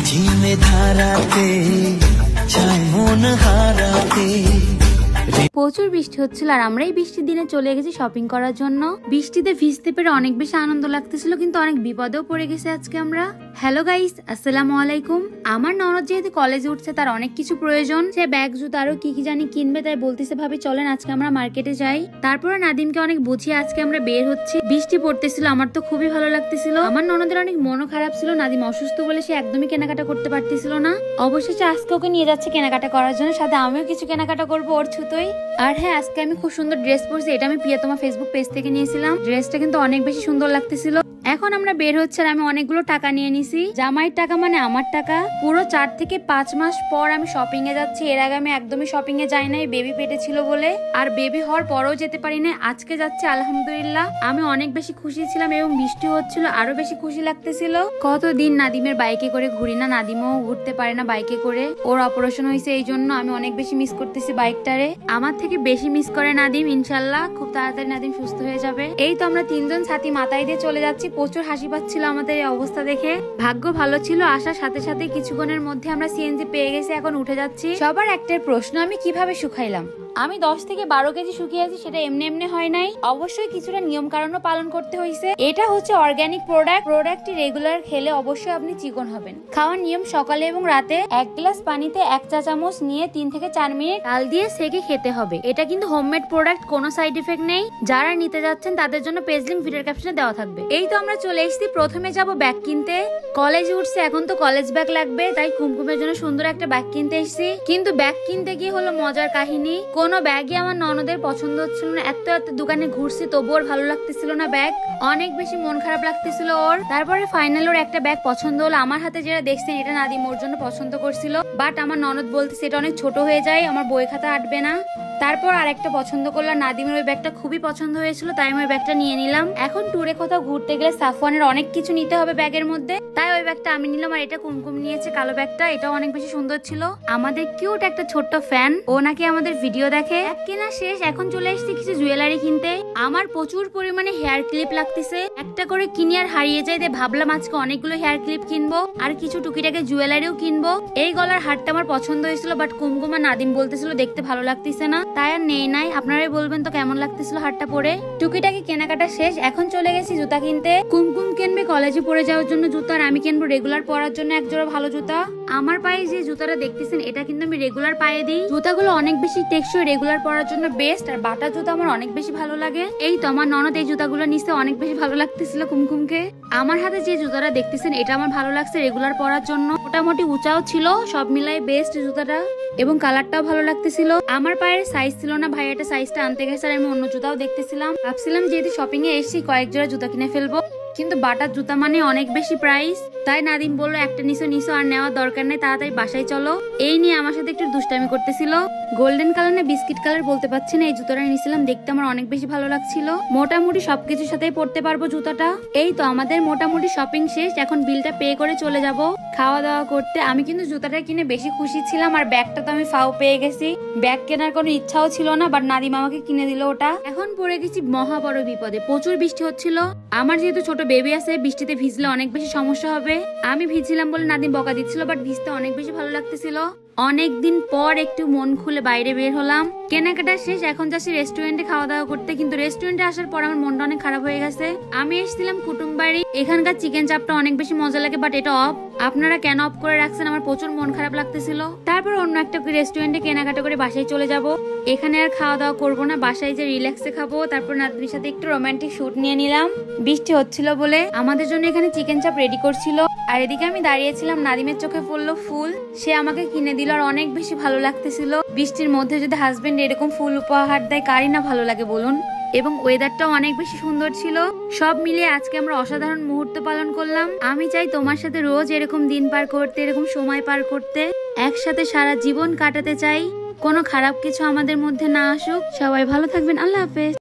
ঝিমে ধারাতে চাই মন হারাতে। প্রচুর বৃষ্টি হচ্ছিল আর আমরা এই বৃষ্টির দিনে চলে গেছি শপিং করার জন্য। বৃষ্টিতে ভিজতে পেরে অনেক বেশি আনন্দ লাগতেছিল, কিন্তু অনেক বিপদেও পড়ে গেছে আজকে আমরা। হ্যালো গাইস, আসসালামু আলাইকুম। আমার ননদ যেহেতু কলেজে উঠছে, তার অনেক কিছু প্রয়োজন। সে ব্যাগ জুতা আরো কি কি জানি কিনবে, তাই বলতেছে ভাবি চলেন আজকে আমরা মার্কেটে যাই। তারপরে নাদিমকে অনেক বুঝিয়ে আজকে আমরা বের হচ্ছি। বৃষ্টি পড়তেছিল, আমার তো খুবই ভালো লাগতেছিল। আমার ননদের অনেক মনও খারাপ ছিল, নাদিম অসুস্থ বলে সে একদমই কেনাকাটা করতে পারতেছিল না। অবশেষে আজকে ওকে নিয়ে যাচ্ছে কেনাকাটা করার জন্য, সাথে আমিও কিছু কেনাকাটা করবো ওর ছুতোই। আর হ্যাঁ, আজকে আমি খুব সুন্দর ড্রেস পরছি, এটা আমি প্রিয়তমা ফেসবুক পেজ থেকে নিয়েছিলাম। ড্রেসটা কিন্তু অনেক বেশি সুন্দর লাগতেছিল। এখন আমরা বের হচ্ছে আর আমি অনেকগুলো টাকা নিয়ে নিছি। জামাইয়ের টাকা মানে আমার টাকা। পুরো 4 থেকে 5 মাস পর আমি শপিং এ যাচ্ছি। এর আগে আমি একদমই শপিং এ যাই নাই, বেবি পেটে ছিল বলে। আর বেবি হওয়ার পরেও যেতে পারি না, আজকে যাচ্ছি আলহামদুলিল্লাহ। আমি অনেক বেশি খুশি ছিলাম এবং বৃষ্টি হচ্ছিল, আরো বেশি খুশি লাগতেছিল। কতদিন নাদিমের বাইকে করে ঘুরি না, নাদিমও ঘুরতে পারে না বাইকে করে। ওর অপারেশন হয়েছে, এই জন্য আমি অনেক বেশি মিস করতেছি বাইকটারে। আমার থেকে বেশি মিস করে নাদিম। ইনশাল্লাহ খুব তাড়াতাড়ি নাদিম সুস্থ হয়ে যাবে। এই তো আমরা 3 জন ছাতি মাথায় দিয়ে চলে যাচ্ছি। প্রচুর হাসি পাচ্ছিল আমাদের এই অবস্থা দেখে। ভাগ্য ভালো ছিল, আসার সাথে সাথে কিছুক্ষণের মধ্যে আমরা সিএনজি পেয়ে গেছি। এখন উঠে যাচ্ছি। সবার একটাই প্রশ্ন, আমি কিভাবে শুকাইলাম? আমি 10 থেকে 12 কেজি শুকিয়েছি, সেটা এমনি এমনি হয় নাই। অবশ্যই কিছুটা নিয়ম কারণও পালন করতে হয়েছে। এটা হচ্ছে অর্গানিক প্রোডাক্টটি রেগুলার খেলে অবশ্যই আপনি চিকন হবেন। খাওয়ার নিয়ম, সকালে এবং রাতে 1 গ্লাস পানিতে 1 চা চামচ নিয়ে 3 থেকে 4 মিনিট ডাল দিয়ে সেকে খেতে হবে। এটা কিন্তু হোমমেড প্রোডাক্ট, কোনো সাইড এফেক্ট নেই। যারা নিতে যাচ্ছেন তাদের জন্য পেজ লিংক ভিডিওর ক্যাপশনে দেওয়া থাকবে। এই তো আমরা চলে এসেছি। প্রথমে যাব ব্যাগ কিনতে। কলেজে উঠছে, এখন তো কলেজ ব্যাগ লাগবে, তাই কুমকুমের জন্য সুন্দর একটা ব্যাগ কিনতে এসেছি। কিন্তু ব্যাগ কিনতে গিয়ে হলো মজার কাহিনী। কোনো ব্যাগই আমার ননদের পছন্দ হচ্ছিল না। এত দোকানে ঘুরছি, তবুও ওর ভালো লাগতেছিল না ব্যাগ। অনেক বেশি মন খারাপ লাগতেছিল ওর। তারপরে ফাইনাল ওর একটা ব্যাগ পছন্দ হলো। আমার হাতে যেটা দেখছেন, এটা নাদিম ওর জন্য পছন্দ করছিল, বাট আমার ননদ বলতেছে এটা অনেক ছোট হয়ে যায়, আমার বই খাতা আটবে না। তারপর আরেকটা পছন্দ করলাম। নাদিমের ওই ব্যাগটা খুবই পছন্দ হয়েছিল, তাই আমি ওই ব্যাগটা নিয়ে নিলাম। এখন ট্যুরে কোথাও ঘুরতে গেলে সাফওয়ানের অনেক কিছু নিতে হবে ব্যাগের মধ্যে, তাই ওই ব্যাগটা আমি নিলাম। আর এটা কুমকুম নিয়েছে, কালো ব্যাগটা, এটাও অনেক বেশি সুন্দর ছিল। আমাদের কিউট একটা ছোট্ট ফ্যান, ও নাকি আমাদের ভিডিও দেখে। ব্যাগ কেনা শেষ, এখন চলে এসেছি কিছু জুয়েলারি কিনতে। আমার প্রচুর পরিমাণে হেয়ার ক্লিপ লাগতেছে, একটা করে কিনি আর হারিয়ে যায়। ভাবলাম আজকে অনেকগুলো হেয়ার ক্লিপ কিনবো আর কিছু টুকিটাকে জুয়েলারিও কিনবো। এই গলার হারটা আমার পছন্দ হয়েছিল, বাট কুমকুম আর নাদিম বলতেছিল দেখতে ভালো লাগতেছে না, তাই আর নেই নাই। আপনারাই বলবেন তো কেমন লাগতেছিল হারটা পরে। টুকিটাকে কেনাকাটা শেষ, এখন চলে গেছি জুতা কিনতে। কুমকুম কিনবে কলেজে পরে যাওয়ার জন্য জুতা, আর আমি কিনবো রেগুলার পরার জন্য এক জোড়া ভালো জুতা। আমার পায়ে যে জুতাটা দেখতেছেন, এটা কিন্তু আমি রেগুলার পায়ে দিই। জুতাগুলো অনেক বেশি টেকসই, রেগুলার পরার জন্য বেস্ট। আর বাটা জুতা আমার অনেক বেশি ভালো লাগে। এই তো আমার ননদ এই জুতাগুলো নিচে, অনেক বেশি ভালো লাগতেছিল কুমকুমকে। আমার হাতে যে জুতাটা দেখতেছেন, এটা আমার ভালো লাগছে রেগুলার পরার জন্য। মোটামুটি উঁচাও ছিল, সব মিলাই বেস্ট জুতাটা, এবং কালারটাও ভালো লাগতেছিল। আমার পায়ের সাইজ ছিল না, ভাই একটা সাইজটা আনতে গেছে আর আমি অন্য জুতাও দেখতেছিলাম। ভাবছিলাম যেহেতু শপিং এ এসেছি কয়েক জোড়া জুতা কিনে ফেলবো, কিন্তু বাটার জুতা মানে অনেক বেশি প্রাইস। তাই নাদিম বললো একটা নিচো আর নেওয়ার দরকার নেই, তাড়াতাড়ি বাসায় চলো। এই নিয়ে আমার সাথে একটু দুষ্টামি করতেছিল। গোল্ডেন কালার না বিস্কিট কালার বলতে পারছি না, এই জুতাটা নিয়েছিলাম, দেখতে আমার অনেক বেশি ভালো লাগছিল। মোটামুটি সবকিছুর সাথেই পড়তে পারবো জুতাটা। এই তো আমাদের মোটামুটি শপিং শেষ, এখন বিলটা পে করে চলে যাব খাওয়া দাওয়া করতে। আমি কিন্তু জুতাটা কিনে বেশি খুশি ছিলাম, আর ব্যাগটা তো আমি ফাও পেয়ে গেছি। ব্যাগ কেনার কোনো ইচ্ছাও ছিল না, বাট নাদিম আমাকে কিনে দিল ওটা। এখন পড়ে গেছি মহা বড় বিপদে। প্রচুর বৃষ্টি হচ্ছিল। আমার যেহেতু ছোট বেবি আছে, বৃষ্টিতে ভিজলে অনেক বেশি সমস্যা হবে। আমি ভিজছিলাম বলে নাদিম বকা দিচ্ছিল, বাট ভিজতে অনেক বেশি ভালো লাগতেছিল। অনেকদিন পর একটু মন খুলে বাইরে বের হলাম। কেনাকাটা শেষ, এখন যাচ্ছি রেস্টুরেন্টে খাওয়া দাওয়া করতে। কিন্তু রেস্টুরেন্টে আসার পর আমার মনটা অনেক খারাপ হয়ে গেছে। আমি এসেছিলাম কুটুম বাড়ি, এখানকার চিকেন চাপটা অনেক বেশি মজা লাগে, বাট এটা অফ। আপনারা কেন অফ করে রাখছেন? আমার প্রচুর মন খারাপ লাগতেছিল। তারপর অন্য একটা রেস্টুরেন্টে কেনাকাটা করে বাসায় চলে যাব। এখানে আর খাওয়া দাওয়া করবো না, বাসায় যে রিল্যাক্সে খাবো। তারপর নাদিমের সাথে একটু রোমান্টিক শুট নিয়ে নিলাম। বৃষ্টি হচ্ছিল বলে আমাদের জন্য এখানে চিকেন চাপ রেডি করছিল, আর এদিকে আমি দাঁড়িয়েছিলাম। নাদিমের চোখে পড়লো ফুল, সে আমাকে কিনে দিল, আর অনেক বেশি ভালো লাগতেছিল। বৃষ্টির মধ্যে যদি হাজবেন্ড এরকম ফুল উপহার দেয়, কারই না ভালো লাগে বলুন। এবং ওয়েদারটাও অনেক বেশি সুন্দর ছিল। সব মিলিয়ে আজকে আমরা অসাধারণ মুহূর্ত পালন করলাম। আমি চাই তোমার সাথে রোজ এরকম দিন পার করতে, এরকম সময় পার করতে, একসাথে সারা জীবন কাটাতে চাই। কোনো খারাপ কিছু আমাদের মধ্যে না আসুক। সবাই ভালো থাকবেন, আল্লাহ হাফেজ।